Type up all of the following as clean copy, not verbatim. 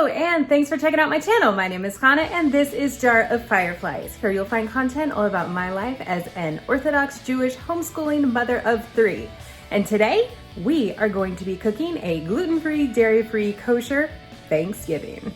and thanks for checking out my channel. My name is Hannah and this is Jar of Fireflies. Here you'll find content all about my life as an Orthodox Jewish homeschooling mother of 3. And today we are going to be cooking a gluten-free, dairy-free, kosher Thanksgiving.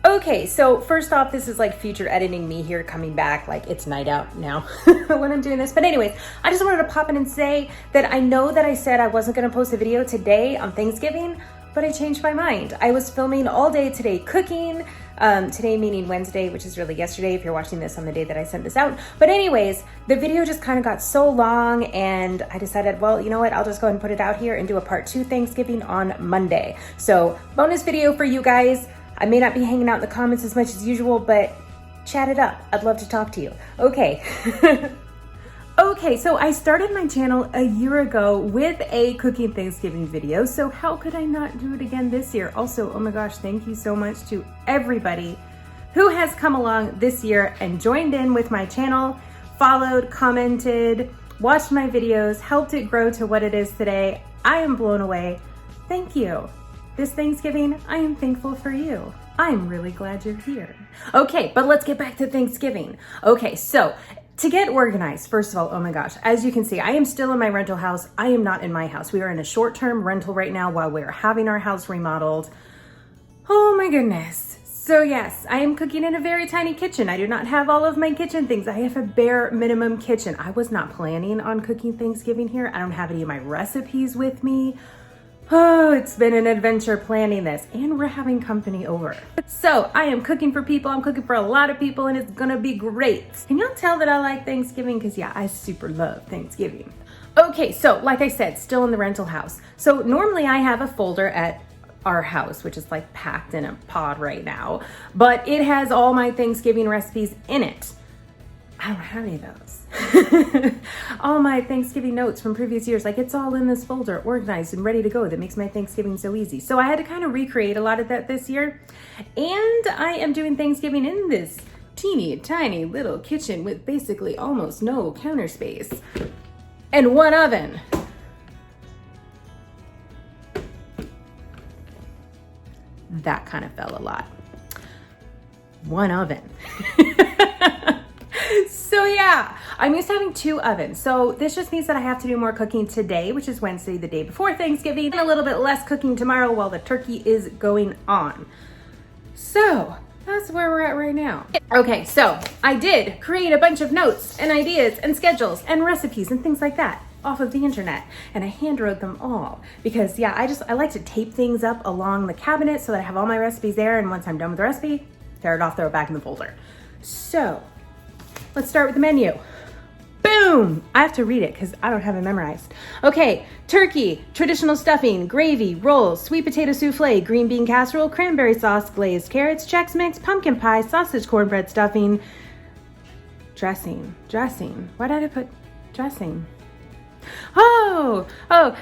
Okay, so first off, this is like future editing me here coming back, like it's night out now when I'm doing this. But anyways, I just wanted to pop in and say that I know that I said I wasn't gonna post a video today on Thanksgiving, but I changed my mind. I was filming all day today cooking, today meaning Wednesday, which is really yesterday if you're watching this on the day that I sent this out. But anyways, the video just kind of got so long and I decided, well, you know what, I'll just go ahead and put it out here and do a part 2 Thanksgiving on Monday. So bonus video for you guys. I may not be hanging out in the comments as much as usual, but chat it up. I'd love to talk to you. Okay. Okay, so I started my channel a year ago with a cooking Thanksgiving video, so how could I not do it again this year? Also, oh my gosh, thank you so much to everybody who has come along this year and joined in with my channel, followed, commented, watched my videos, helped it grow to what it is today. I am blown away. Thank you. This Thanksgiving, I am thankful for you. I'm really glad you're here. Okay, but let's get back to Thanksgiving. Okay, so to get organized, first of all, oh my gosh, as you can see, I am still in my rental house. I am not in my house. We are in a short-term rental right now while we're having our house remodeled. Oh my goodness. So yes, I am cooking in a very tiny kitchen. I do not have all of my kitchen things. I have a bare minimum kitchen. I was not planning on cooking Thanksgiving here. I don't have any of my recipes with me. Oh, it's been an adventure planning this, and we're having company over. So I am cooking for people. I'm cooking for a lot of people, and it's gonna be great. Can y'all tell that I like Thanksgiving? Because yeah, I super love Thanksgiving. Okay, so like I said, still in the rental house. So normally I have a folder at our house, which is like packed in a pod right now, but it has all my Thanksgiving recipes in it. I don't have any of those. All my Thanksgiving notes from previous years, like it's all in this folder, organized and ready to go. That makes my Thanksgiving so easy. So I had to kind of recreate a lot of that this year. And I am doing Thanksgiving in this teeny tiny little kitchen with basically almost no counter space and one oven. That kind of fell a lot. One oven. So yeah, I'm used to having 2 ovens. So this just means that I have to do more cooking today, which is Wednesday, the day before Thanksgiving, and a little bit less cooking tomorrow while the turkey is going on. So that's where we're at right now. Okay, so I did create a bunch of notes and ideas and schedules and recipes and things like that off of the internet, and I hand wrote them all because yeah, I like to tape things up along the cabinet so that I have all my recipes there, and once I'm done with the recipe, tear it off, throw it back in the folder. So let's start with the menu. Boom! I have to read it because I don't have it memorized. Okay, turkey, traditional stuffing, gravy, rolls, sweet potato souffle, green bean casserole, cranberry sauce, glazed carrots, Chex Mix, pumpkin pie, sausage cornbread stuffing, dressing. Why did I put dressing? Oh,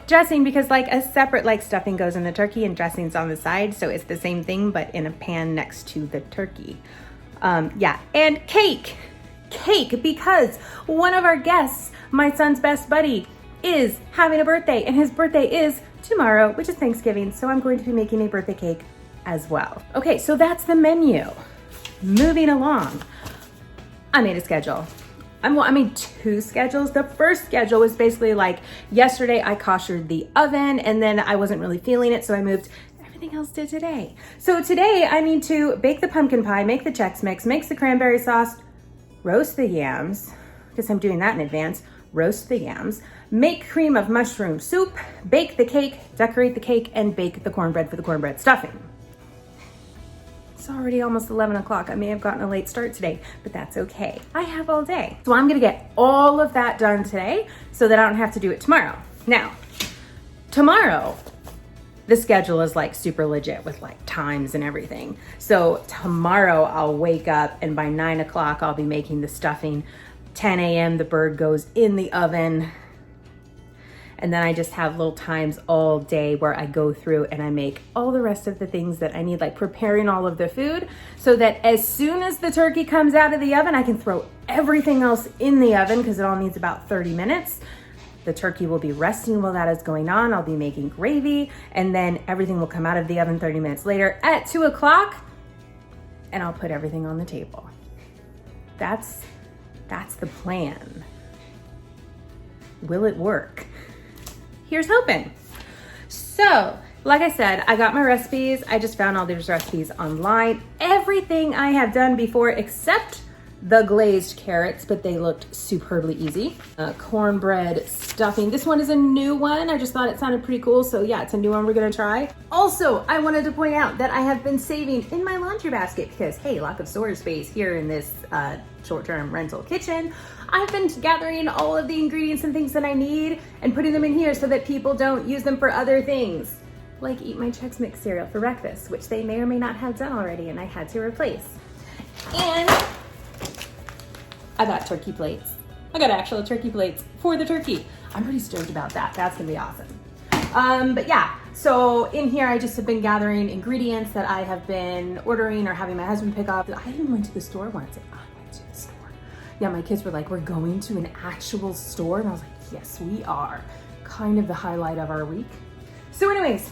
dressing because like a separate like stuffing goes in the turkey and dressing's on the side. So it's the same thing, but in a pan next to the turkey. Yeah, and cake because one of our guests, my son's best buddy, is having a birthday and his birthday is tomorrow, which is Thanksgiving. So I'm going to be making a birthday cake as well. Okay, so that's the menu. Moving along, I made a schedule. I made 2 schedules. The first schedule was basically like yesterday I koshered the oven and then I wasn't really feeling it. So I moved everything else to today. So today I need to bake the pumpkin pie, make the Chex Mix, make the cranberry sauce, roast the yams, because I'm doing that in advance, roast the yams, make cream of mushroom soup, bake the cake, decorate the cake, and bake the cornbread for the cornbread stuffing. It's already almost 11 o'clock. I may have gotten a late start today, but that's okay. I have all day. So I'm gonna get all of that done today so that I don't have to do it tomorrow. Now, tomorrow, the schedule is like super legit with like times and everything. So tomorrow I'll wake up and by 9 o'clock I'll be making the stuffing. 10 a.m. the bird goes in the oven. And then I just have little times all day where I go through and I make all the rest of the things that I need, like preparing all of the food so that as soon as the turkey comes out of the oven, I can throw everything else in the oven because it all needs about 30 minutes. The turkey will be resting while that is going on. I'll be making gravy, and then everything will come out of the oven 30 minutes later at 2 o'clock, and I'll put everything on the table. That's the plan. Will it work? Here's hoping. So, like I said, I got my recipes. I just found all these recipes online. Everything I have done before except the glazed carrots, but they looked superbly easy. Cornbread stuffing. This one is a new one. I just thought it sounded pretty cool. So yeah, it's a new one we're gonna try. Also, I wanted to point out that I have been saving in my laundry basket because, hey, lack of storage space here in this short-term rental kitchen. I've been gathering all of the ingredients and things that I need and putting them in here so that people don't use them for other things. Like eat my Chex Mix cereal for breakfast, which they may or may not have done already and I had to replace. And I got turkey plates. I got actual turkey plates for the turkey. I'm pretty stoked about that. That's gonna be awesome. But yeah, so in here I just have been gathering ingredients that I have been ordering or having my husband pick up. I even went to the store once. I went to the store. Yeah, my kids were like, we're going to an actual store? And I was like, yes, we are. Kind of the highlight of our week. So anyways,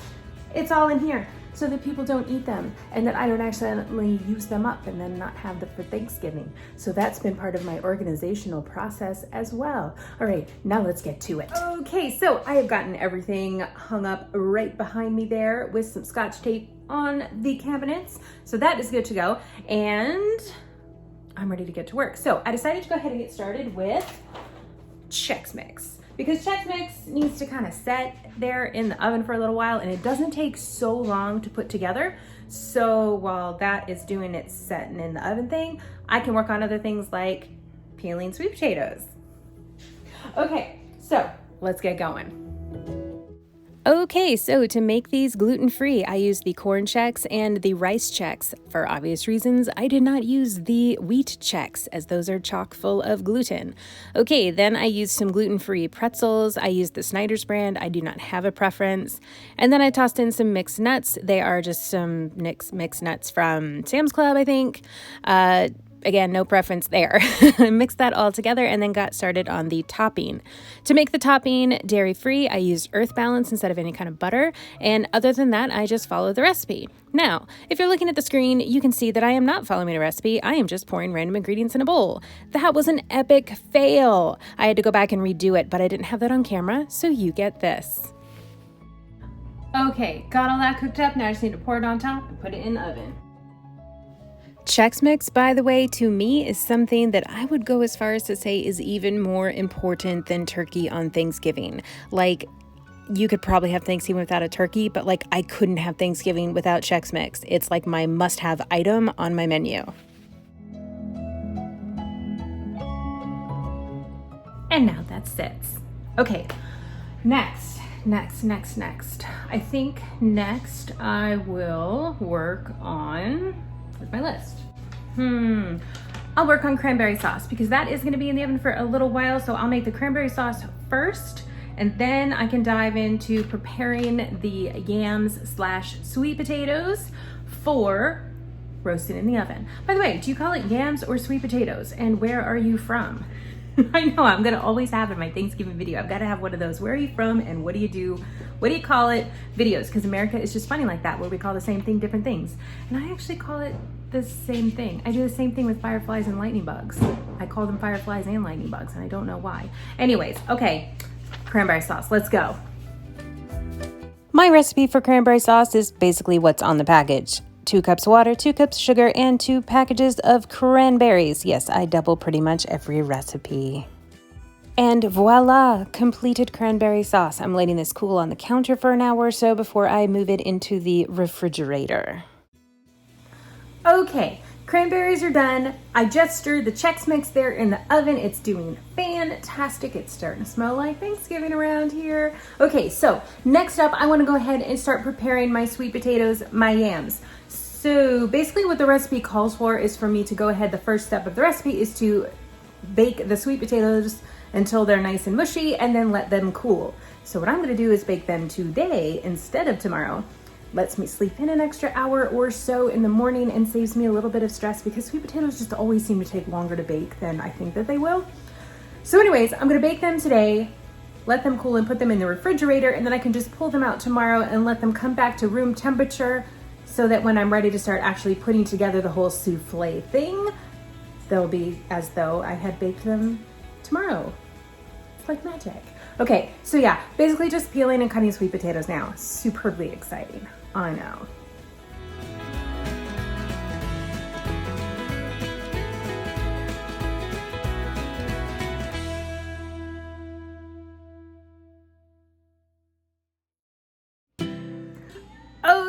it's all in here so that people don't eat them and that I don't accidentally use them up and then not have them for Thanksgiving. So that's been part of my organizational process as well. All right, now let's get to it. Okay, so I have gotten everything hung up right behind me there with some Scotch tape on the cabinets. So that is good to go. And I'm ready to get to work. So I decided to go ahead and get started with Chex Mix. Because Chex Mix needs to kind of set there in the oven for a little while and it doesn't take so long to put together. So while that is doing its setting in the oven thing, I can work on other things like peeling sweet potatoes. Okay, so let's get going. Okay, so to make these gluten-free, I used the corn Chex and the rice Chex. For obvious reasons, I did not use the wheat Chex, as those are chock full of gluten. Okay, then I used some gluten-free pretzels. I used the Snyder's brand. I do not have a preference. And then I tossed in some mixed nuts. They are just some mixed nuts from Sam's Club, I think. Again, no preference there. Mixed that all together and then got started on the topping. To make the topping dairy-free, I used Earth Balance instead of any kind of butter. And other than that, I just followed the recipe. Now, if you're looking at the screen, you can see that I am not following a recipe. I am just pouring random ingredients in a bowl. That was an epic fail. I had to go back and redo it, but I didn't have that on camera, so you get this. Okay, got all that cooked up. Now I just need to pour it on top and put it in the oven. Chex Mix, by the way, to me is something that I would go as far as to say is even more important than turkey on Thanksgiving. Like, you could probably have Thanksgiving without a turkey, but like I couldn't have Thanksgiving without Chex Mix. It's like my must-have item on my menu. And now that sits. Okay, next. I think next I will work on, where's my list? I'll work on cranberry sauce because that is gonna be in the oven for a little while. So I'll make the cranberry sauce first and then I can dive into preparing the yams/sweet potatoes for roasting in the oven. By the way, do you call it yams or sweet potatoes? And where are you from? I know I'm gonna always have in my Thanksgiving video, I've gotta have one of those, where are you from and what do you call it videos, because America is just funny like that, where we call the same thing different things. And I actually call it the same thing. I do the same thing with fireflies and lightning bugs. I call them fireflies and lightning bugs and I don't know why. Anyways, okay, cranberry sauce, let's go. My recipe for cranberry sauce is basically what's on the package. 2 cups water, 2 cups sugar, and 2 packages of cranberries. Yes, I double pretty much every recipe. And voila, completed cranberry sauce. I'm letting this cool on the counter for an hour or so before I move it into the refrigerator. Okay, cranberries are done. I just stirred the Chex Mix there in the oven. It's doing fantastic. It's starting to smell like Thanksgiving around here. Okay, so next up, I want to go ahead and start preparing my sweet potatoes, my yams. So basically what the recipe calls for is for me to go ahead, the first step of the recipe is to bake the sweet potatoes until they're nice and mushy and then let them cool. So what I'm gonna do is bake them today instead of tomorrow. Lets me sleep in an extra hour or so in the morning and saves me a little bit of stress because sweet potatoes just always seem to take longer to bake than I think that they will. So anyways, I'm gonna bake them today let them cool and put them in the refrigerator, and then I can just pull them out tomorrow and let them come back to room temperature so that when I'm ready to start actually putting together the whole souffle thing, they'll be as though I had baked them tomorrow. It's like magic. Okay, so yeah, basically just peeling and cutting sweet potatoes now. Superbly exciting, I know.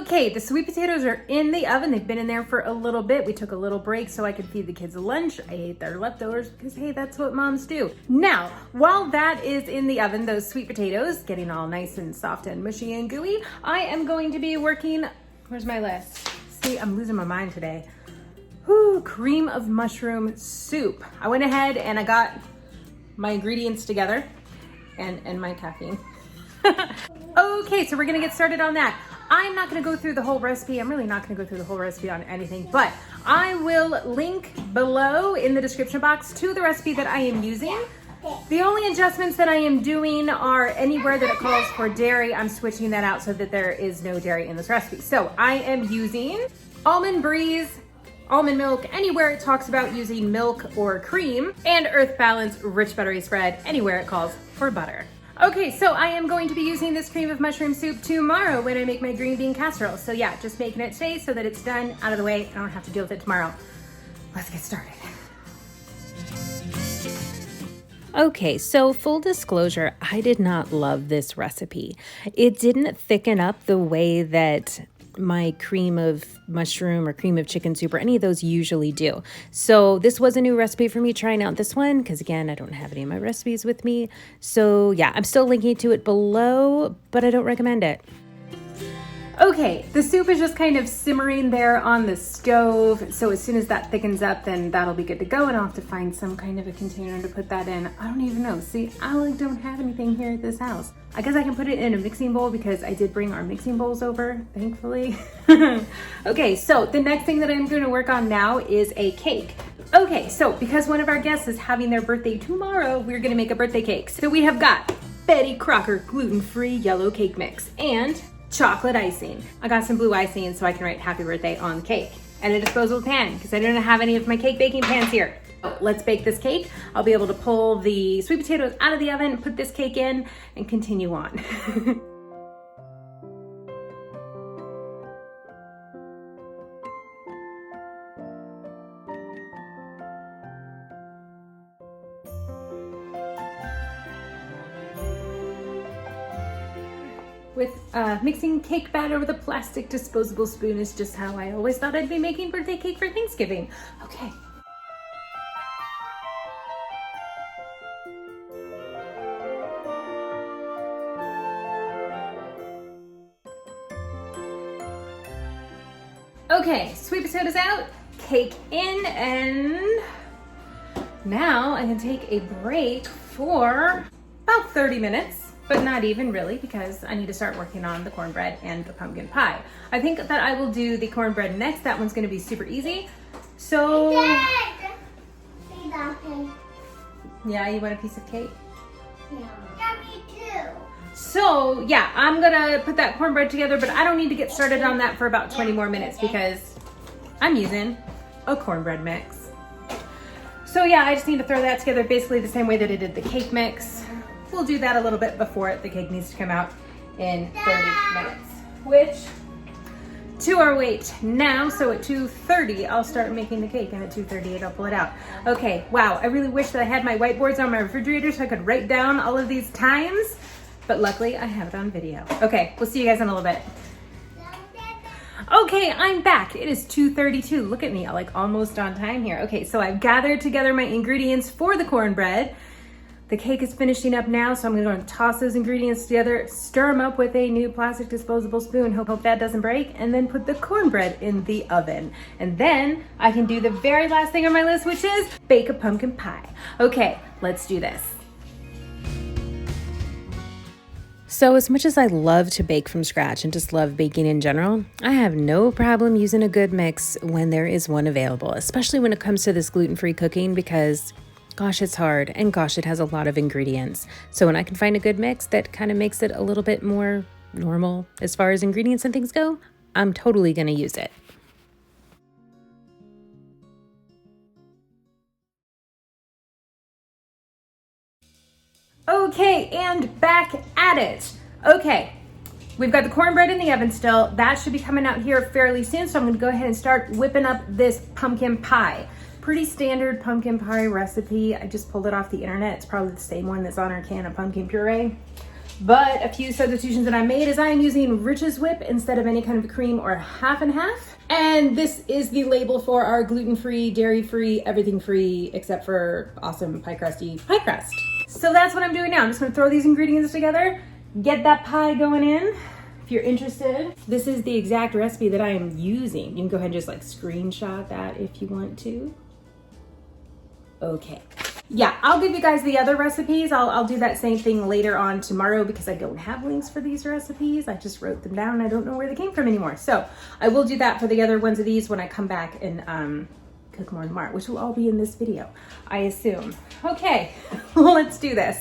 Okay, the sweet potatoes are in the oven. They've been in there for a little bit. We took a little break so I could feed the kids a lunch. I ate their leftovers because, hey, that's what moms do. Now, while that is in the oven, those sweet potatoes getting all nice and soft and mushy and gooey, I am going to be working, where's my list? See, I'm losing my mind today. Whew, cream of mushroom soup. I went ahead and I got my ingredients together and my caffeine. Okay, so we're gonna get started on that. I'm not gonna go through the whole recipe. I'm really not gonna go through the whole recipe on anything, but I will link below in the description box to the recipe that I am using. The only adjustments that I am doing are anywhere that it calls for dairy, I'm switching that out so that there is no dairy in this recipe. So I am using Almond Breeze, almond milk, anywhere it talks about using milk or cream, and Earth Balance Rich Buttery Spread, anywhere it calls for butter. Okay, so I am going to be using this cream of mushroom soup tomorrow when I make my green bean casserole. So yeah, just making it today so that it's done, out of the way. I don't have to deal with it tomorrow. Let's get started. Okay, so full disclosure, I did not love this recipe. It didn't thicken up the way that my cream of mushroom or cream of chicken soup or any of those usually do. So this was a new recipe for me trying out this one because again, I don't have any of my recipes with me. So yeah, I'm still linking to it below, but I don't recommend it. Okay, the soup is just kind of simmering there on the stove. So as soon as that thickens up, then that'll be good to go. And I'll have to find some kind of a container to put that in. I don't even know. See, I don't have anything here at this house. I guess I can put it in a mixing bowl because I did bring our mixing bowls over, thankfully. Okay, so the next thing that I'm going to work on now is a cake. Okay, so because one of our guests is having their birthday tomorrow, we're going to make a birthday cake. So we have got Betty Crocker gluten-free yellow cake mix and chocolate icing. I got some blue icing so I can write happy birthday on the cake. And a disposable pan because I don't have any of my cake baking pans here. So let's bake this cake. I'll be able to pull the sweet potatoes out of the oven, put this cake in, and continue on. With mixing cake batter with a plastic disposable spoon is just how I always thought I'd be making birthday cake for Thanksgiving. Okay. Okay, sweet potatoes out, cake in, and now I can take a break for about 30 minutes. But not even really, because I need to start working on the cornbread and the pumpkin pie. I think that I will do the cornbread next. That one's gonna be super easy. So, yeah, you want a piece of cake? Yeah, me too. So, yeah, I'm gonna put that cornbread together, but I don't need to get started on that for about 20 more minutes because I'm using a cornbread mix. So yeah, I just need to throw that together basically the same way that I did the cake mix. We'll do that a little bit before the cake needs to come out in 30 minutes, which to our weight now. So at 2:30, I'll start making the cake, and at 2:38, I'll pull it out. Okay, wow, I really wish that I had my whiteboards on my refrigerator so I could write down all of these times, but luckily I have it on video. Okay, we'll see you guys in a little bit. Okay, I'm back. It is 2:32. Look at me, I'm like almost on time here. Okay, so I've gathered together my ingredients for the cornbread. The cake is finishing up now, so I'm gonna toss those ingredients together, stir them up with a new plastic disposable spoon, hope that doesn't break, and then put the cornbread in the oven. And then I can do the very last thing on my list, which is bake a pumpkin pie. Okay, let's do this. So as much as I love to bake from scratch and just love baking in general, I have no problem using a good mix when there is one available, especially when it comes to this gluten-free cooking, because Gosh, it's hard, and gosh, it has a lot of ingredients. So when I can find a good mix that kind of makes it a little bit more normal as far as ingredients and things go, I'm totally gonna use it. Okay, and back at it. Okay, we've got the cornbread in the oven still. That should be coming out here fairly soon, so I'm gonna go ahead and start whipping up this pumpkin pie. Pretty standard pumpkin pie recipe. I just pulled it off the internet. It's probably the same one that's on our can of pumpkin puree. But a few substitutions that I made is I am using Rich's Whip instead of any kind of cream or half and half. And this is the label for our gluten-free, dairy-free, everything-free, except for awesome pie crusty pie crust. So that's what I'm doing now. I'm just gonna throw these ingredients together, get that pie going in. If you're interested, this is the exact recipe that I am using. You can go ahead and just like screenshot that if you want to. Okay. Yeah, I'll give you guys the other recipes. I'll do that same thing later on tomorrow because I don't have links for these recipes. I just wrote them down and I don't know where they came from anymore. So I will do that for the other ones of these when I come back and cook more tomorrow, which will all be in this video, I assume. Okay, let's do this.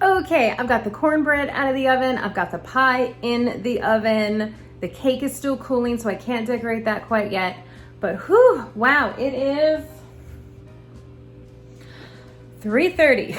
Okay, I've got the cornbread out of the oven. I've got the pie in the oven. The cake is still cooling, so I can't decorate that quite yet. But whew, wow, it is 3:30.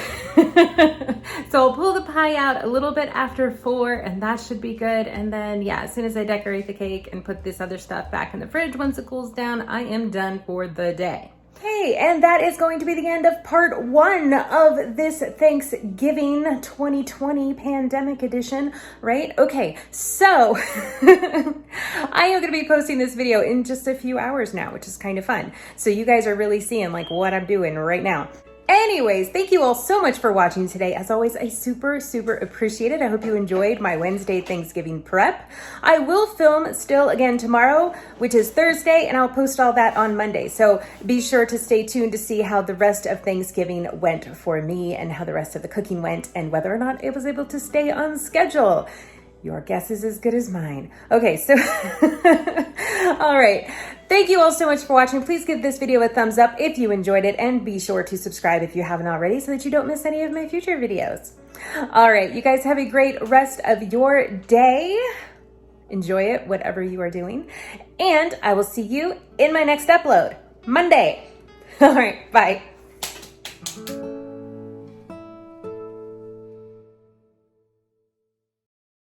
So I'll pull the pie out a little bit after 4 and that should be good. And then yeah, as soon as I decorate the cake and put this other stuff back in the fridge, once it cools down, I am done for the day. Hey, and that is going to be the end of part 1 of this Thanksgiving 2020 pandemic edition, right? Okay, so I am going to be posting this video in just a few hours now, which is kind of fun. So you guys are really seeing like what I'm doing right now. Anyways, thank you all so much for watching today. As always, I super appreciate it. I hope you enjoyed my Wednesday Thanksgiving prep. I will film still again tomorrow, which is Thursday, and I'll post all that on Monday. So be sure to stay tuned to see how the rest of Thanksgiving went for me and how the rest of the cooking went and whether or not it was able to stay on schedule. Your guess is as good as mine. Okay, so, all right. Thank you all so much for watching. Please give this video a thumbs up if you enjoyed it, and be sure to subscribe if you haven't already so that you don't miss any of my future videos. All right, you guys have a great rest of your day. Enjoy it, whatever you are doing. And I will see you in my next upload, Monday. All right, bye.